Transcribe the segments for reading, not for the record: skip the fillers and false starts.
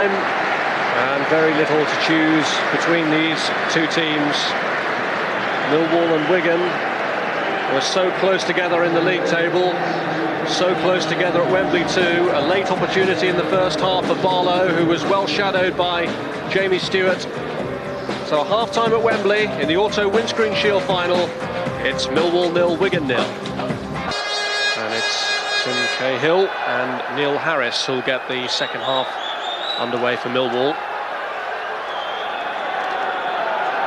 And very little to choose between these two teams. Millwall and Wigan were so close together in the league table, so close together at Wembley too. A late opportunity in the first half for Barlow, who was well shadowed by Jamie Stewart. So half-time at Wembley in the Auto Windscreen Shield final. It's Millwall 0, Wigan 0. And it's Tim Cahill and Neil Harris who'll get the second half underway for Millwall.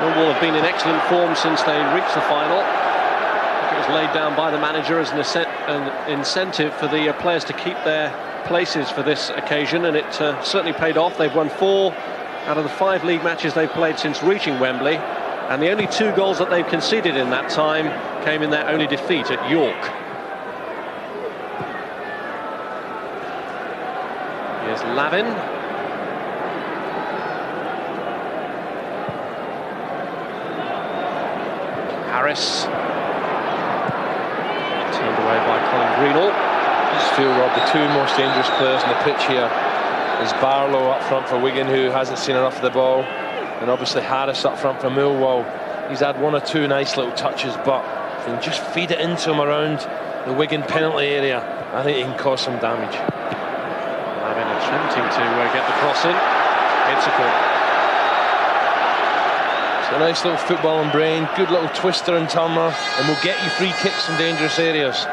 Millwall have been in excellent form since they reached the final. It was laid down by the manager as an incentive for the players to keep their places for this occasion, and it certainly paid off. They've won 4 out of the 5 league matches they've played since reaching Wembley, and the only 2 goals that they've conceded in that time came in their only defeat at York. Here's Lavin. Harris. Turned away by Colin Greenall. I just feel, Rob, the 2 most dangerous players on the pitch here is Barlow up front for Wigan, who hasn't seen enough of the ball, and obviously Harris up front for Millwall. He's had 1 or 2 nice little touches, but if you can just feed it into him around the Wigan penalty area, I think he can cause some damage. Lavin attempting to get the cross in. It's a corner. A nice little footballing brain, good little twister and turner, and will get you free kicks in dangerous areas.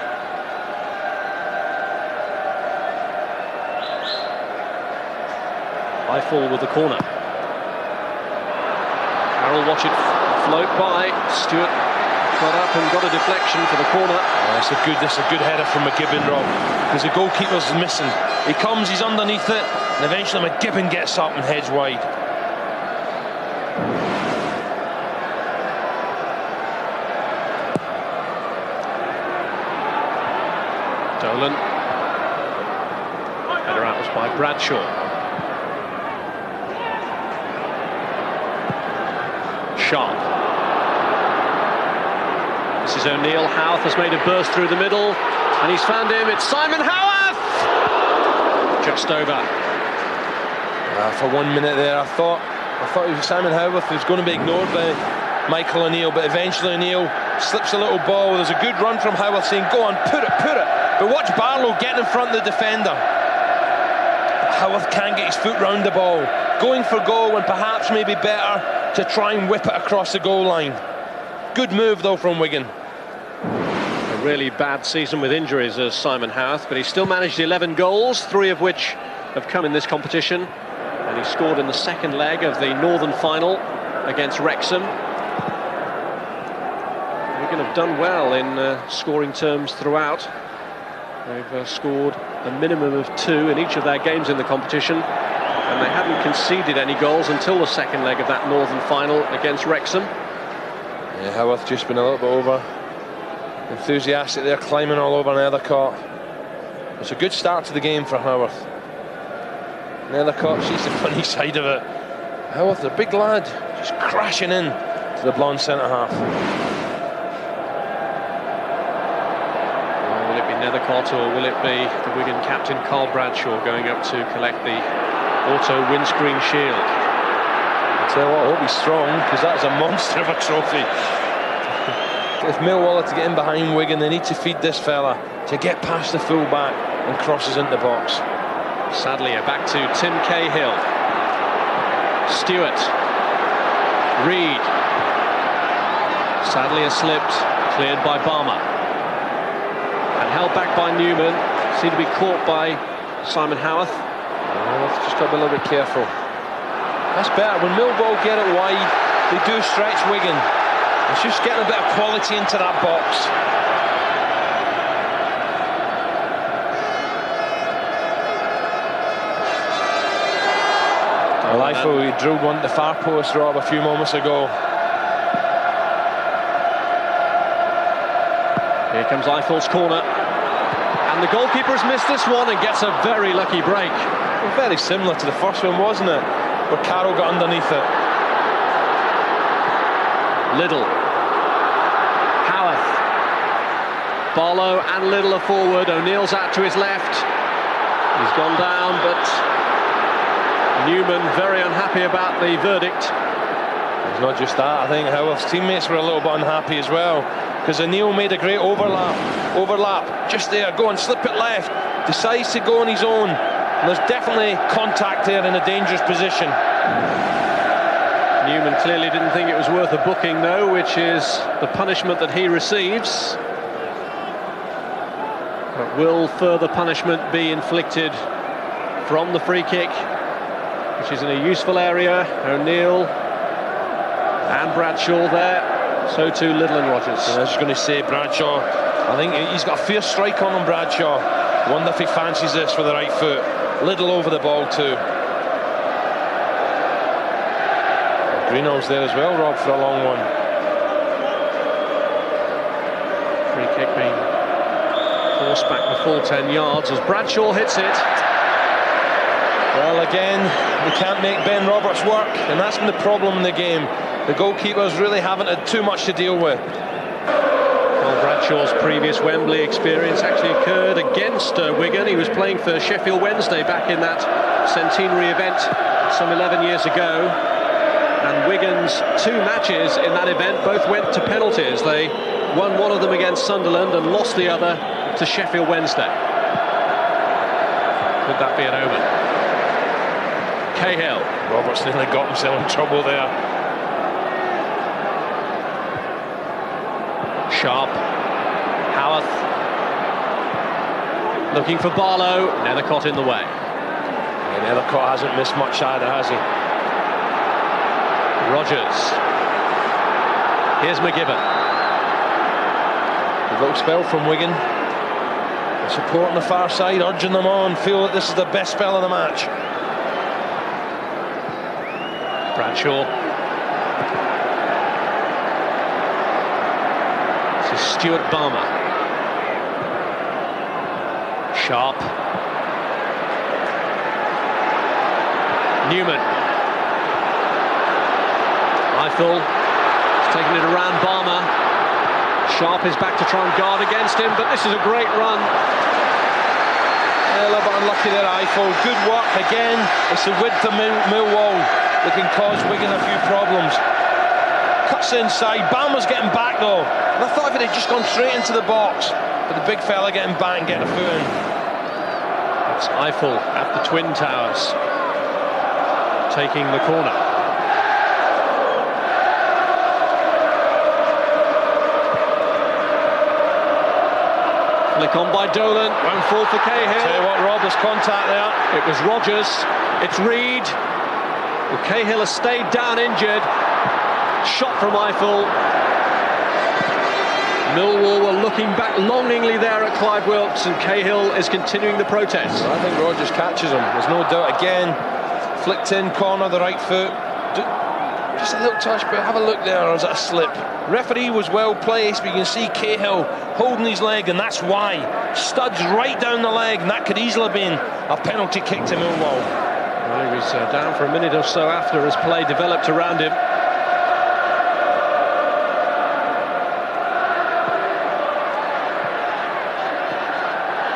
Eiffel with the corner. Carroll watch it float by. Stewart got up and got a deflection for the corner. Oh, it's a good header from McGibbon, Rob, because the goalkeeper's missing. He comes, he's underneath it, and eventually McGibbon gets up and heads wide. Dolan. Header out was by Bradshaw. Sharp. This is O'Neill. Howarth has made a burst through the middle, and he's found him. It's Simon Howarth! Just over. For 1 minute there, I thought it was Simon Howarth who was going to be ignored by Michael O'Neill, but eventually O'Neill slips a little ball. There's a good run from Howarth saying, go on, put it. But watch Barlow get in front of the defender. But Howarth can't get his foot round the ball. Going for goal when perhaps maybe better to try and whip it across the goal line. Good move though from Wigan. A really bad season with injuries as Simon Howarth, but he still managed 11 goals, 3 of which have come in this competition. And he scored in the second leg of the Northern final against Wrexham. Wigan have done well in scoring terms throughout. They've scored a minimum of 2 in each of their games in the competition, and they hadn't conceded any goals until the second leg of that Northern final against Wrexham. Yeah, Howarth just been a little bit over enthusiastic there, climbing all over Nethercott. It's a good start to the game for Howarth. Nethercott sees the funny side of it. Howarth, a big lad, just crashing in to the blonde centre-half. Nethercott, or will it be the Wigan captain Carl Bradshaw going up to collect the Auto Windscreen Shield? I tell you what, I hope he's strong, because that's a monster of a trophy. If Millwall are to get in behind Wigan, they need to feed this fella to get past the full back and crosses into the box. Sadly, back to Tim Cahill. Stewart. Reed. Sadly, a slipped, cleared by Barmer. And held back by Newman, seemed to be caught by Simon Howarth. Just got to be a little bit careful. That's better. When Millwall get it wide, they do stretch Wigan. It's just getting a bit of quality into that box. Well, I thought he drilled one to the far post, Rob, a few moments ago. Here comes Eiffel's corner, and the goalkeeper has missed this one and gets a very lucky break. Well, very similar to the first one, wasn't it? Where Carroll got underneath it. Liddell. Howarth. Barlow and Liddell are forward. O'Neill's out to his left. He's gone down, but Newman very unhappy about the verdict. It's not just that, I think Howarth's teammates were a little bit unhappy as well, because O'Neill made a great overlap, just there, go and slip it left, decides to go on his own, and there's definitely contact there in a dangerous position. Newman clearly didn't think it was worth a booking though, which is the punishment that he receives. But will further punishment be inflicted from the free kick, which is in a useful area? O'Neill and Bradshaw there, so too Little and Rogers. I was just going to say, Bradshaw, I think he's got a fierce strike on him, Bradshaw. Wonder if he fancies this with the right foot. Little over the ball too. Greenall's there as well, Rob, for a long one. Free kick being forced back the full 10 yards as Bradshaw hits it. Well, again, they can't make Ben Roberts work, and that's been the problem in the game. The goalkeepers really haven't had too much to deal with. Well, Bradshaw's previous Wembley experience actually occurred against Wigan. He was playing for Sheffield Wednesday back in that centenary event some 11 years ago. And Wigan's 2 matches in that event both went to penalties. They won one of them against Sunderland and lost the other to Sheffield Wednesday. Could that be an omen? Cahill. Roberts nearly got himself in trouble there. Sharp. Howarth. Looking for Barlow. Nethercott in the way. Yeah, Nethercott hasn't missed much either, has he? Rogers. Here's McGibbon. A little spell from Wigan. The support on the far side, urging them on. Feel that this is the best spell of the match. Bradshaw. This is Stuart Balmer. Sharp. Newman. Eiffel. He's taking it around Balmer. Sharp is back to try and guard against him, but this is a great run. A little bit unlucky there, Eiffel. Good work again. It's the width of Millwall that can cause Wigan a few problems. Cuts inside. Balmer's getting back though. And I thought if it had just gone straight into the box, but the big fella getting back and getting a foot in. It's Eiffel at the Twin Towers, taking the corner. Flick on by Dolan, won't fall for Cahill. Tell you what, Rob, there's contact there. It was Rogers, it's Reid. Well, Cahill has stayed down injured. Shot from Eiffel. Millwall were looking back longingly there at Clive Wilkes, and Cahill is continuing the protest. I think Rogers catches him, there's no doubt. Again, flicked in corner, the right foot. Just a little touch, but have a look there, or is that a slip? Referee was well placed, but you can see Cahill holding his leg, and that's why. Studs right down the leg, and that could easily have been a penalty kick to Millwall. Well, he was down for a minute or so after as play developed around him.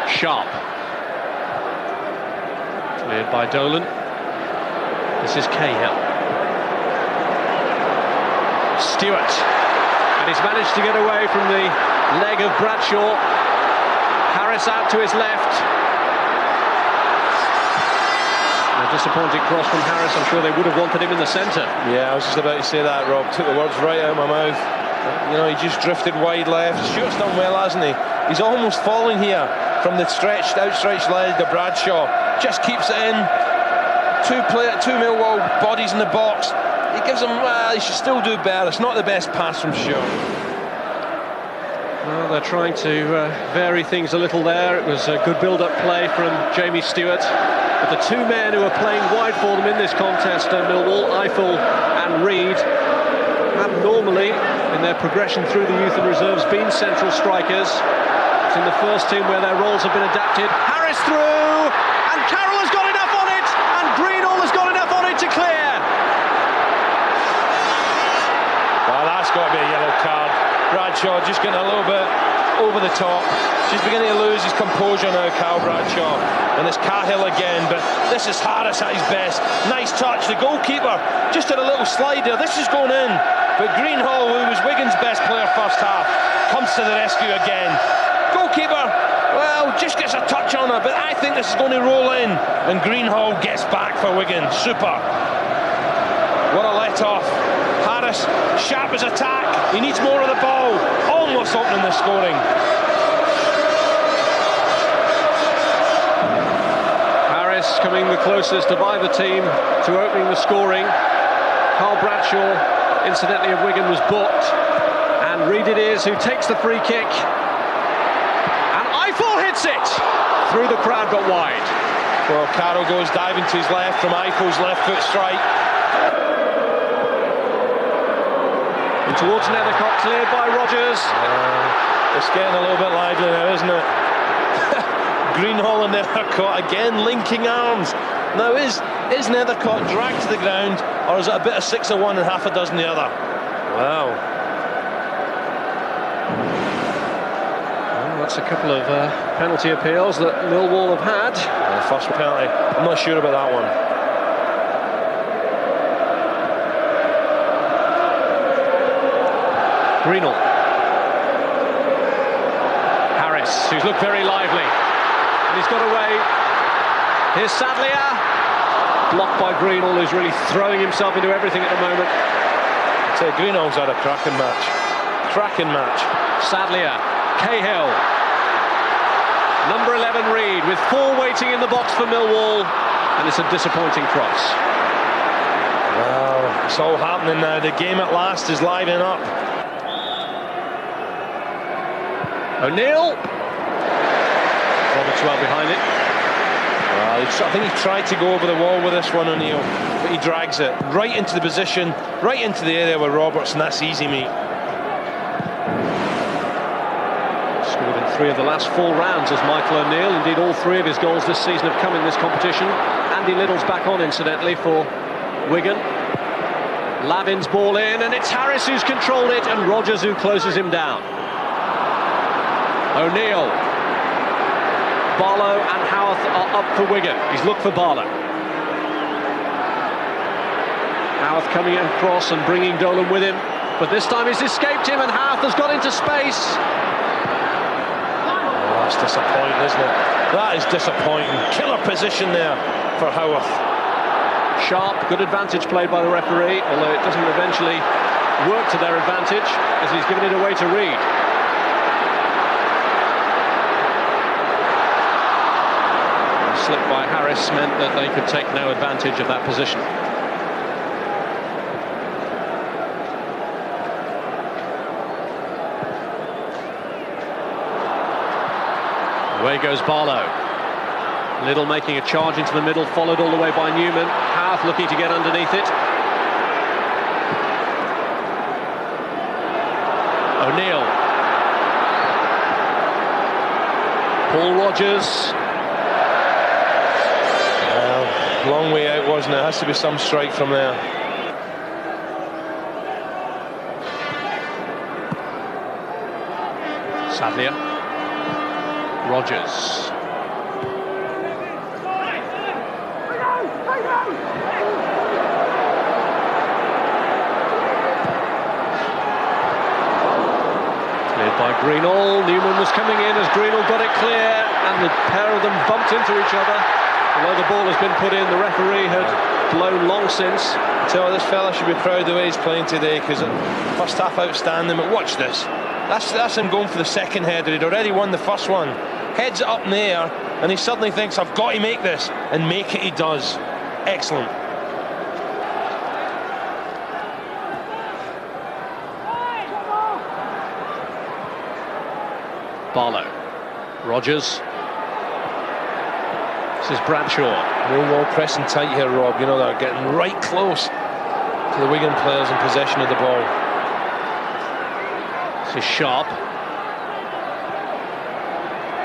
Sharp. Cleared by Dolan. This is Cahill. Stewart. And he's managed to get away from the leg of Bradshaw. Harris out to his left. A disappointing cross from Harris. I'm sure they would have wanted him in the centre. Yeah, I was just about to say that, Rob. Took the words right out of my mouth. You know, he just drifted wide left. Stewart's done well, hasn't he? He's almost falling here from the outstretched leg of Bradshaw. Just keeps it in. Two Millwall bodies in the box. He gives him, well, he should still do better. It's not the best pass from Stewart. Well, they're trying to vary things a little there. It was a good build-up play from Jamie Stewart. But the 2 men who are playing wide for them in this contest, Millwall, Eiffel and Reid, have normally, in their progression through the youth and reserves, been central strikers. It's in the first team where their roles have been adapted. Harris through, and Carroll has got enough on it, and Greenall has got enough on it to clear. Well, that's got to be a yellow card. Bradshaw just getting a little bit over the top. She's beginning to lose his composure now, Cal Bradshaw. And it's Cahill again, but this is Harris at his best. Nice touch, the goalkeeper just had a little slide there. This is going in, but Greenhall, who was Wigan's best player first half, comes to the rescue again. Goalkeeper, well, just gets a touch on her, but I think this is going to roll in, and Greenhall gets back for Wigan. Super. What a let-off. Harris, sharp as attack. He needs more of the ball. Almost opening the scoring. Harris coming the closest of either team to opening the scoring. Carl Bradshaw, incidentally, of Wigan, was booked. And Reid it is who takes the free kick. And Eiffel hits it! Through the crowd, got wide. Well, Carroll goes diving to his left from Eiffel's left foot strike. And towards Nethercott, cleared by Rogers. It's getting a little bit lively now, isn't it? Greenhall and Nethercott again linking arms. Now, is Nethercott dragged to the ground, or is it a bit of 6 of one and half a dozen the other? Wow. Well, that's a couple of penalty appeals that Millwall have had. First penalty. I'm not sure about that one. Greenhall. Harris, who's looked very lively. And he's got away. Here's Sadlier. Blocked by Greenhall, who's really throwing himself into everything at the moment. I'd say Greenhall's had a cracking match. Cracking match. Sadlier. Cahill. Number 11 Reid, with 4 waiting in the box for Millwall. And it's a disappointing cross. Wow, it's all happening now. The game at last is livening up. O'Neill. Roberts well behind it. Well, I think he tried to go over the wall with this one, O'Neill, but he drags it right into the position, right into the area with Roberts, and that's easy meat. Scored in 3 of the last 4 rounds as Michael O'Neill. Indeed, all 3 of his goals this season have come in this competition. Andy Liddell's back on, incidentally, for Wigan. Lavin's ball in, and it's Harris who's controlled it, and Rogers who closes him down. O'Neill. Barlow and Howarth are up for Wigan. He's looked for Barlow. Howarth coming across and bringing Dolan with him, but this time he's escaped him, and Howarth has got into space. Oh, that's disappointing, isn't it? That is disappointing. Killer position there for Howarth. Sharp, good advantage played by the referee, although it doesn't eventually work to their advantage as he's given it away to Reid. Slip by Harris meant that they could take no advantage of that position. Away goes Barlow. Liddell making a charge into the middle, followed all the way by Newman. Howarth looking to get underneath it. O'Neill. Paul Rogers. Long way out, wasn't it? Has to be some strike from there. Sadlier. Rogers. Cleared by Greenhall. Newman was coming in as Greenhall got it clear, and the pair of them bumped into each other. Although the ball has been put in, the referee had blown long since. I tell you, this fella should be proud the way he's playing today, because first half outstanding, but watch this. That's him going for the second header. He'd already won the first one. Heads it up in the air, and he suddenly thinks, I've got to make this, and make it he does. Excellent. Barlow. Rogers. This is Bradshaw. Millwall pressing tight here, Rob. You know, they're getting right close to the Wigan players in possession of the ball. This is Sharp.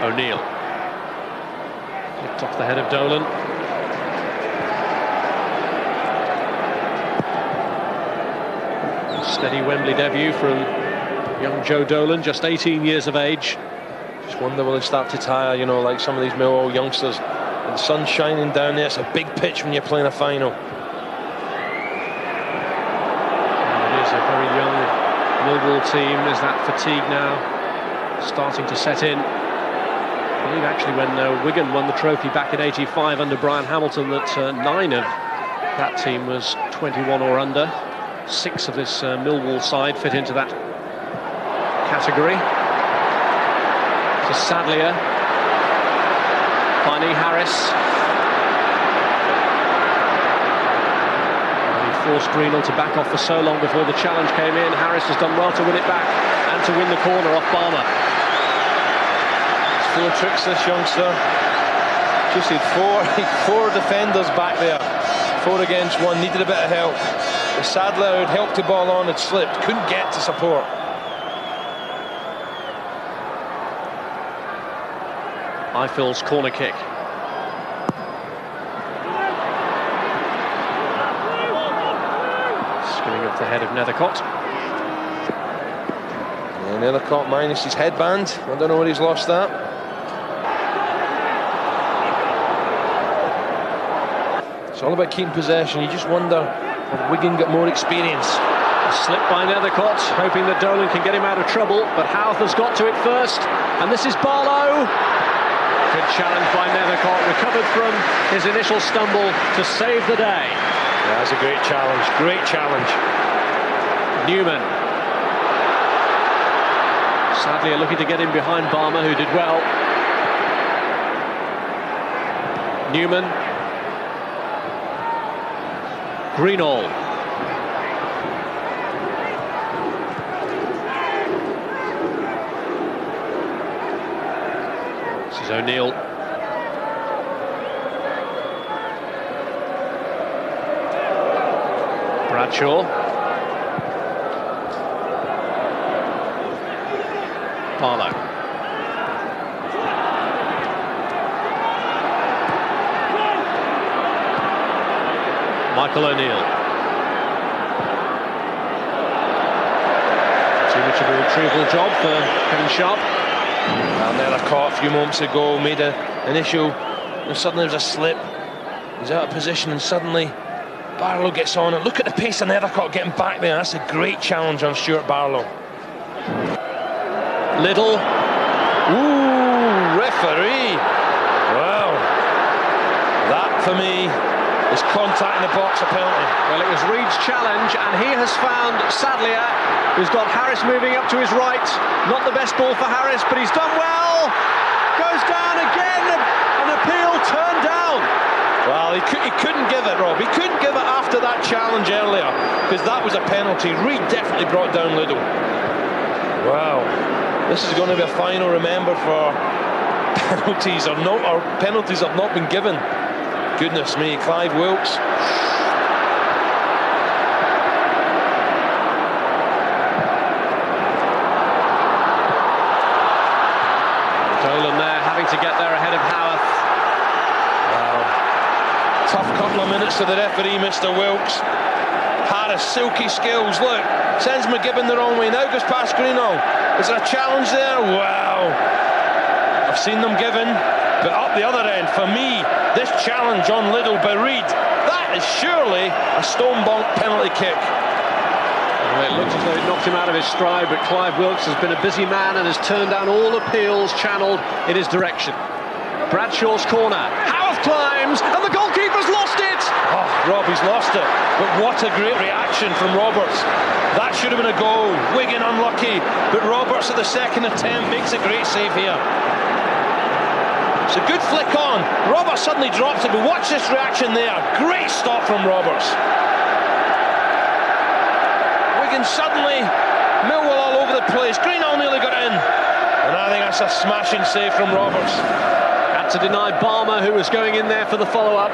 O'Neill. Nipped off the head of Dolan. Steady Wembley debut from Young Joe Dolan, just 18 years of age. Just wonder will he start to tire, you know, like some of these Millwall youngsters. And the sun's shining down there. It's a big pitch when you're playing a final. And it is a very young Millwall team. Is that fatigue now starting to set in? I believe actually when Wigan won the trophy back in '85 under Brian Hamilton, that 9 of that team was 21 or under. 6 of this Millwall side fit into that category. To Sadlier, finding Harris. He forced Greenall to back off for so long before the challenge came in. Harris has done well to win it back and to win the corner off Barmer. It's full of tricks, this youngster. Just had four defenders back there. 4 against 1, needed a bit of help. The Sadler had helped the ball on, had slipped, couldn't get to support. Eiffel's corner kick. Skimming up the head of Nethercott. Yeah, Nethercott minus his headband. I don't know where he's lost that. It's all about keeping possession. You just wonder if Wigan got more experience. A slip by Nethercott, hoping that Dolan can get him out of trouble, but Houth has got to it first, and this is Barlow. Good challenge by Nethercott, recovered from his initial stumble to save the day. Yeah, that's a great challenge, great challenge. Newman. Sadly, looking to get in behind Barmer, who did well. Newman. Greenall. This is O'Neill. Bradshaw. Barlow. Michael O'Neill. Too much of a retrieval job for Kevin Sharp. Well, Nethercott a few moments ago made an issue, and suddenly there's a slip. He's out of position, and suddenly Barlow gets on it. Look at the pace of Nethercott getting back there. That's a great challenge on Stuart Barlow. Little. Ooh, referee. Wow. That for me is contact in the box, a penalty. Well, it was Reed's challenge, and he has found Sadlier, who's got Harris moving up to his right. Not the best ball for Harris, but he's done well. Goes down again, an appeal turned down. Well, he couldn't give it, Rob. He couldn't give it after that challenge earlier, because that was a penalty. Reed definitely brought down Liddell. Wow. This is going to be a final remembered for penalties or penalties have not been given. Goodness me, Clive Wilkes. Dolan there having to get there ahead of Houth. Wow. Tough couple of minutes to the referee, Mr. Wilkes. Harris, silky skills, look. Sends McGibbon the wrong way, now goes past Greenall. Is there a challenge there? Wow. I've seen them given, but up the other end, for me, this challenge on Liddell by Reed, that is surely a stone bonk penalty kick. Well, it looks as though it knocked him out of his stride, but Clive Wilkes has been a busy man and has turned down all appeals channelled in his direction. Bradshaw's corner. Houth climbs, and the goalkeeper's lost it! Oh, Rob, he's lost it. But what a great reaction from Roberts. That should have been a goal. Wigan unlucky, but Roberts at the second attempt makes a great save here. It's a good flick on. Roberts suddenly drops it, but watch this reaction there. Great stop from Roberts. Wigan suddenly, Millwall all over the place. Greenall nearly got in. And I think that's a smashing save from Roberts. Had to deny Barmer, who was going in there for the follow-up.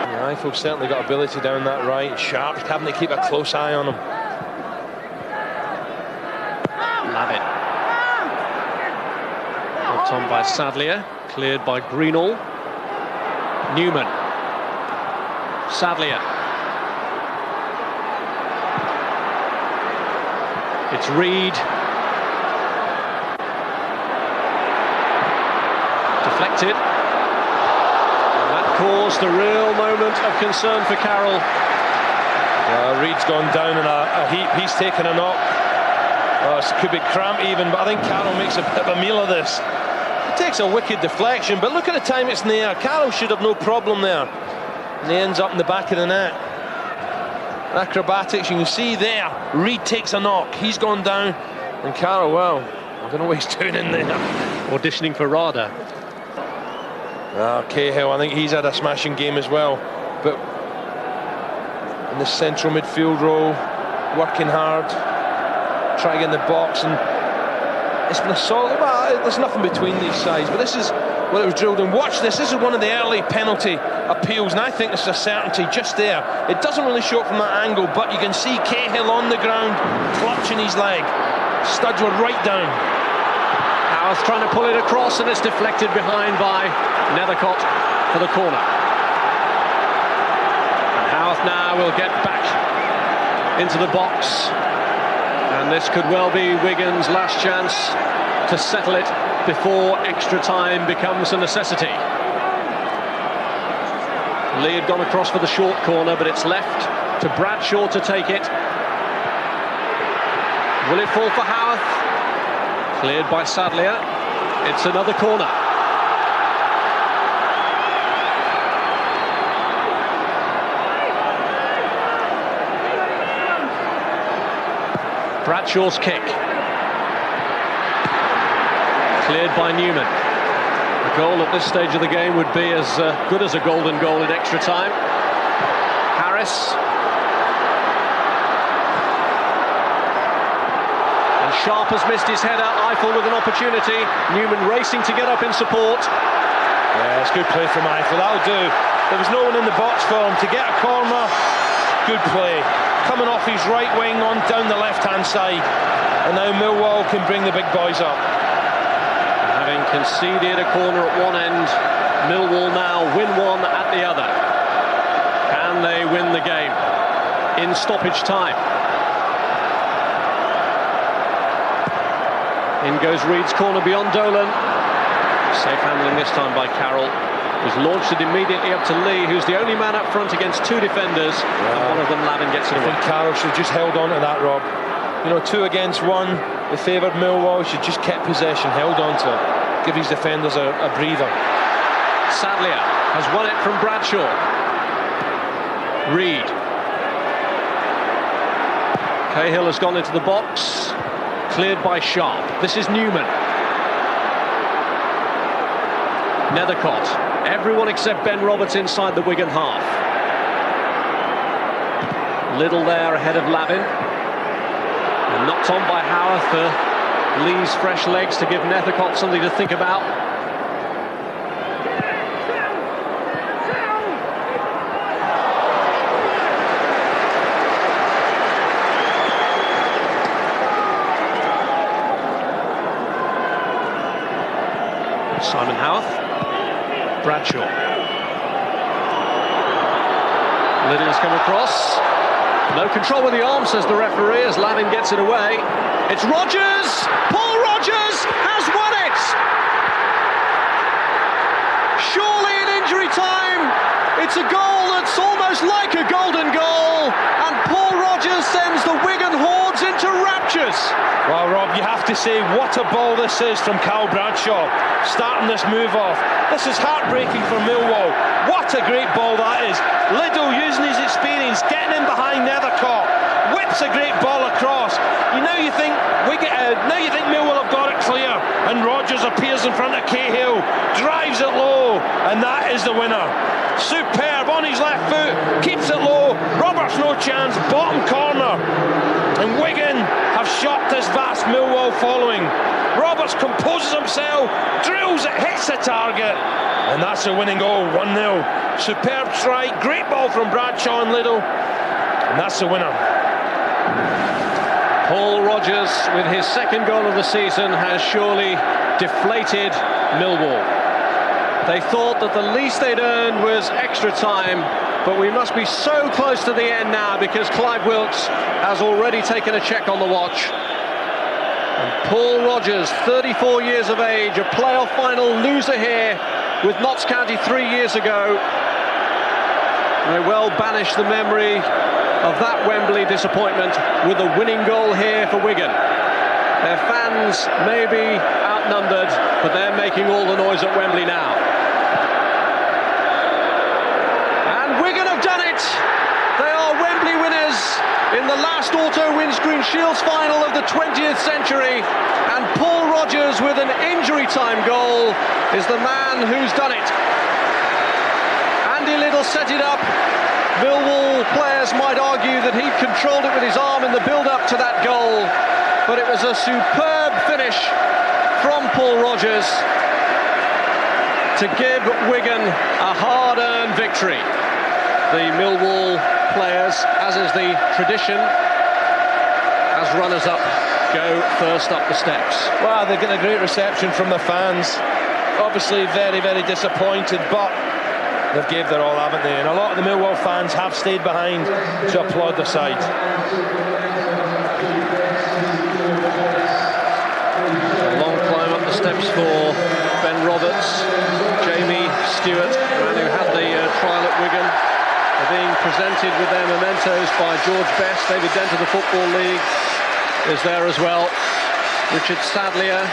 Yeah, Eiffel's certainly got ability down that right. Sharp, having to keep a close eye on him. Lavitt. Knocked on by Sadlier, cleared by Greenall. Newman. Sadlier. It's Reed. Deflected. And that caused a real moment of concern for Carroll. Reed's gone down in a heap. He's taken a knock. It could be cramp even, but I think Carroll makes a bit of a meal of this. He takes a wicked deflection, but look at the time it's in the air. Carroll should have no problem there. And he ends up in the back of the net. Acrobatics, you can see there. Reed takes a knock. He's gone down. And Carroll, well, I don't know what he's doing in there. Auditioning for RADA. Cahill, I think he's had a smashing game as well. But in the central midfield role, working hard, trying to get in the box, and it's been a solid. Well, there's nothing between these sides, but this is what it was drilled in. Watch this. This is one of the early penalty appeals, and I think it's a certainty just there. It doesn't really show up from that angle, but you can see Cahill on the ground, clutching his leg. Studs were right down. Howarth trying to pull it across, and it's deflected behind by Nethercott for the corner. And Howarth now will get back into the box, and this could well be Wigan's last chance to settle it before extra time becomes a necessity. Lee had gone across for the short corner, but it's left to Bradshaw to take it. Will it fall for Howarth? Cleared by Sadlier. It's another corner. Bradshaw's kick. Cleared by Newman. A goal at this stage of the game would be as good as a golden goal in extra time. Harris. And Sharp has missed his header. Eiffel with an opportunity. Newman racing to get up in support. Yeah, it's good play from Eiffel. That'll do. There was no one in the box for him to get a corner. Good play. Coming off his right wing on down the left-hand side. And now Millwall can bring the big boys up. Having conceded a corner at one end, Millwall now win one at the other. Can they win the game in stoppage time? In goes Reed's corner beyond Dolan. Safe handling this time by Carroll. Was launched it immediately up to Lee, who's the only man up front against two defenders, and one of them, Lavin, gets it away. I think Carroll should have just held on to that, Rob. You know, 2 against 1, they favoured Millwall. Should just kept possession, held on to it, give his defenders a breather. Sadlier has won it from Bradshaw. Reed. Cahill has gone into the box, cleared by Sharp. This is Newman. Nethercott. Everyone except Ben Roberts inside the Wigan half. Little there ahead of Lavin. And knocked on by Howarth for Lee's fresh legs to give Nethercott something to think about. Simon Howarth. Bradshaw. Little's come across. No control with the arm, says the referee, as Lavin gets it away. It's Rodgers! Paul Rodgers has won it! Surely in injury time, it's a goal that's almost like a golden goal, and Paul Rodgers sends the Wigan hordes into raptures. Well, Rob, you have to say what a ball this is from Cal Bradshaw, starting this move off. This is heartbreaking for Millwall. What a great ball that is. Liddell using his experience, getting in behind Nethercott, whips a great ball across. Now you think Millwall have got it clear, and Rodgers appears in front of Cahill, drives it low, and that is the winner. Superb on his left foot, keeps it low. Roberts no chance, bottom corner, and Wigan have shot this vast Millwall following. Roberts composes himself, drills it, hits the target, and that's a winning goal, 1-0. Superb strike, great ball from Bradshaw and Liddell, and that's the winner. Paul Rodgers, with his second goal of the season, has surely deflated Millwall. They thought that the least they'd earned was extra time, but we must be so close to the end now because Clive Wilkes has already taken a check on the watch. Paul Rogers, 34 years of age, a playoff final loser here with Notts County 3 years ago, may well banish the memory of that Wembley disappointment with a winning goal here for Wigan. Their fans may be outnumbered, but they're making all the noise at Wembley now. And Wigan have done it! They are Wembley winners in the last auto Windscreen Shields final of the 20th century, and Paul Rogers with an injury time goal is the man who's done it. Andy Liddell set it up. Millwall players might argue that he controlled it with his arm in the build-up to that goal, but it was a superb finish from Paul Rogers to give Wigan a hard-earned victory. The Millwall players, as is the tradition, as runners-up go first up the steps. Well, they're getting a great reception from the fans. Obviously very, very disappointed, but they've gave their all, haven't they? And a lot of the Millwall fans have stayed behind to applaud their side. A long climb up the steps for Ben Roberts. Jamie Stewart, the man who had the trial at Wigan, are being presented with their mementos by George Best. David Dent of the Football League is there as well. Richard Sadlier,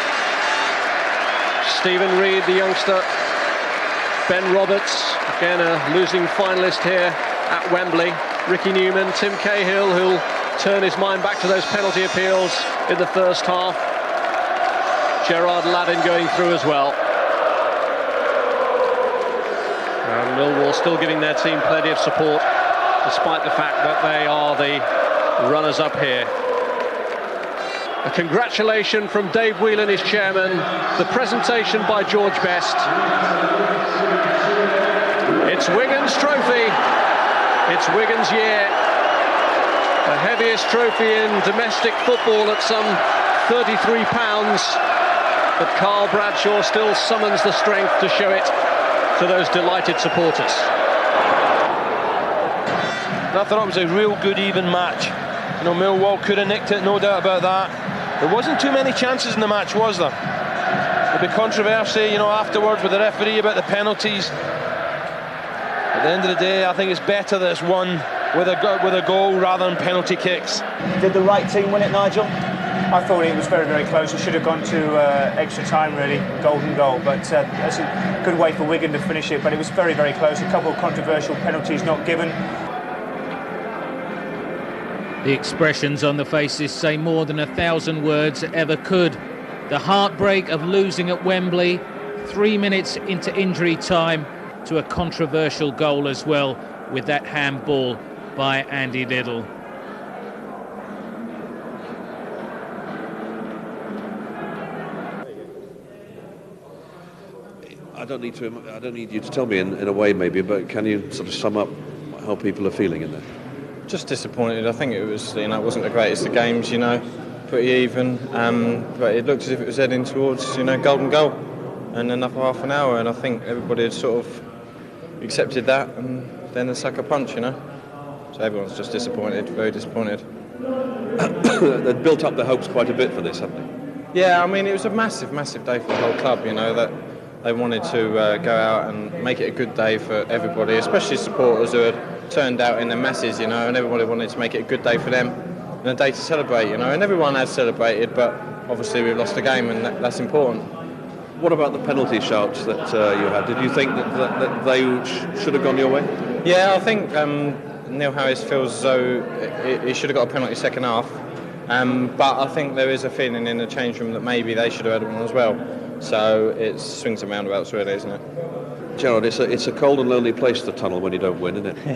Stephen Reid, the youngster, Ben Roberts, again a losing finalist here at Wembley. Ricky Newman, Tim Cahill, who'll turn his mind back to those penalty appeals in the first half. Gerard Laddin going through as well. And Millwall still giving their team plenty of support, despite the fact that they are the runners-up here. A congratulation from Dave Whelan, his chairman. The presentation by George Best. It's Wigan's trophy. It's Wigan's year. The heaviest trophy in domestic football at some £33. But Carl Bradshaw still summons the strength to show it to those delighted supporters. I thought it was a real good even match. You know, Millwall could have nicked it, no doubt about that. There wasn't too many chances in the match, was there? There'll be controversy, you know, afterwards with the referee about the penalties. At the end of the day, I think it's better that it's won with a goal rather than penalty kicks. Did the right team win it, Nigel? I thought it was very, very close. It should have gone to extra time, really, golden goal. But that's a good way for Wigan to finish it. But it was very, very close. A couple of controversial penalties not given. The expressions on the faces say more than 1,000 words ever could. The heartbreak of losing at Wembley, 3 minutes into injury time, to a controversial goal as well, with that handball by Andy Liddell. I don't need you to tell me in a way maybe, but can you sort of sum up how people are feeling in there? Just disappointed. I think it was, you know, it wasn't the greatest of games, you know, pretty even, but it looked as if it was heading towards, you know, golden goal and another half an hour, and I think everybody had sort of accepted that, and then the sucker punch, you know. So everyone's just disappointed, very disappointed. They'd built up their hopes quite a bit for this, haven't they? Yeah, I mean, it was a massive, massive day for the whole club, you know, that they wanted to go out and make it a good day for everybody, especially supporters who had turned out in the masses, you know, and everybody wanted to make it a good day for them and a day to celebrate, you know, and everyone has celebrated, but obviously we've lost the game, and that's important. What about the penalty shouts that you had? Did you think that they should have gone your way? Yeah, I think Neil Harris feels as though he should have got a penalty second half, but I think there is a feeling in the change room that maybe they should have had one as well. So it swings and roundabouts, really, isn't it? Gerard, it's a cold and lonely place, the tunnel, when you don't win, isn't it?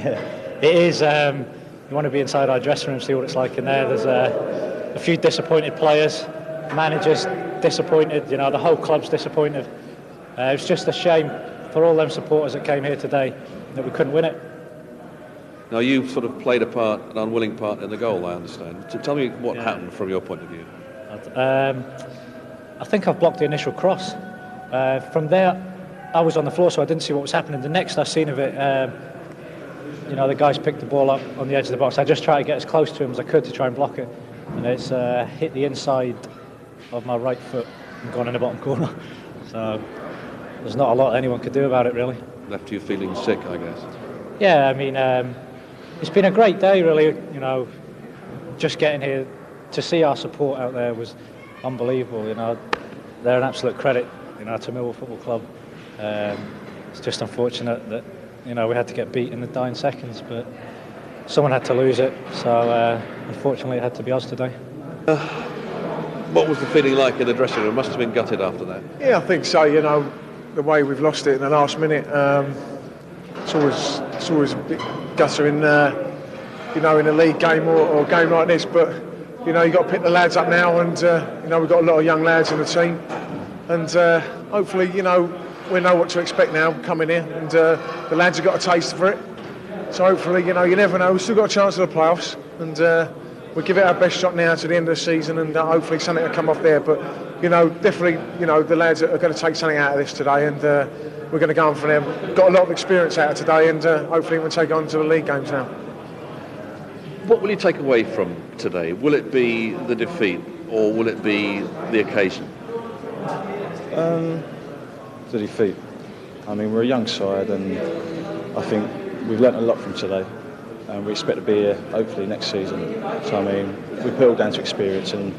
It is. You want to be inside our dressing room, see what it's like in there. There's a few disappointed players, managers disappointed, you know, the whole club's disappointed. It's just a shame for all them supporters that came here today that we couldn't win it. Now, you sort of played an unwilling part in the goal, I understand. Tell me what happened from your point of view. I think I've blocked the initial cross. From there, I was on the floor, so I didn't see what was happening. The next I seen of it, you know, the guys picked the ball up on the edge of the box. I just tried to get as close to him as I could to try and block it, and it's hit the inside of my right foot and gone in the bottom corner. So there's not a lot anyone could do about it, really. Left you feeling sick, I guess. Yeah, I mean, it's been a great day, really. You know, just getting here to see our support out there was unbelievable. You know, they're an absolute credit, you know, to Millwall Football Club. It's just unfortunate that, you know, we had to get beat in the dying seconds, but someone had to lose it, so unfortunately it had to be us today. What was the feeling like in the dressing room? Must have been gutted after that. Yeah, I think so. You know, the way we've lost it in the last minute, it's always a bit guttering, you know, in a league game or a game like this. But you know, you've got to pick the lads up now, and you know, we've got a lot of young lads in the team, and hopefully, you know, we know what to expect now coming in, and the lads have got a taste for it. So hopefully, you know, you never know. We've still got a chance of the playoffs, and we'll give it our best shot now to the end of the season, and hopefully something will come off there. But you know, definitely, you know, the lads are going to take something out of this today, and we're going to go on from there. Got a lot of experience out of today, and hopefully we'll take on to the league games now. What will you take away from today? Will it be the defeat, or will it be the occasion? The defeat. I mean, we're a young side, and I think we've learnt a lot from today, and we expect to be here hopefully next season. So I mean, we put it all down to experience, and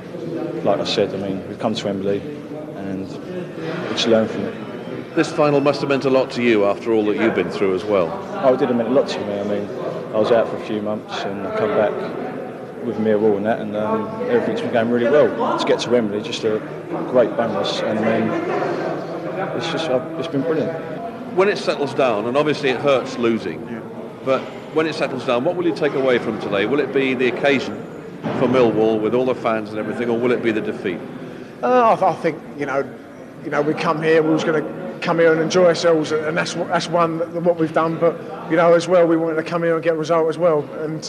like I said, I mean, we've come to Wembley and we just learn from it. This final must have meant a lot to you after all that you've been through as well. Oh, it did mean a lot to me. I mean, I was out for a few months and I come back with Millwall and that, and everything's been going really well. To get to Wembley, just a great bonus, and I mean, it's been brilliant. When it settles down, and obviously it hurts losing, but when it settles down, what will you take away from today? Will it be the occasion for Millwall with all the fans and everything, or will it be the defeat? I think, you know, we come here, we was going to come here and enjoy ourselves, and that's what we've done. But you know, as well, we wanted to come here and get a result as well, and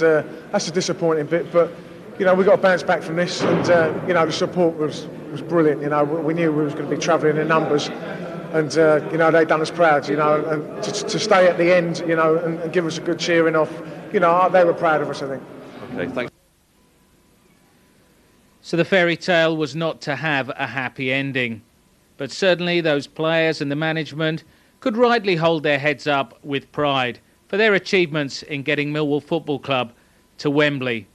that's a disappointing bit. But you know, we got to bounce back from this, and you know, the support was brilliant. You know, we knew we was going to be travelling in numbers, and you know, they done us proud. You know, and to stay at the end, you know, and give us a good cheering off. You know, they were proud of us, I think. Okay, thanks. So the fairy tale was not to have a happy ending. But certainly those players and the management could rightly hold their heads up with pride for their achievements in getting Millwall Football Club to Wembley.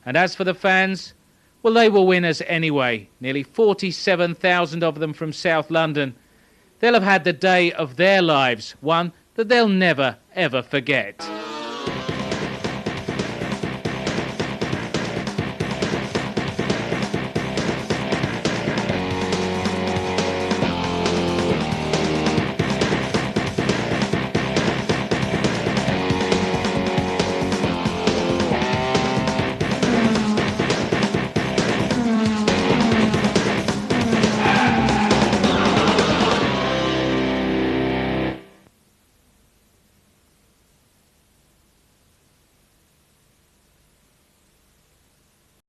And as for the fans, well, they were winners anyway. Nearly 47,000 of them from South London. They'll have had the day of their lives, one that they'll never, ever forget.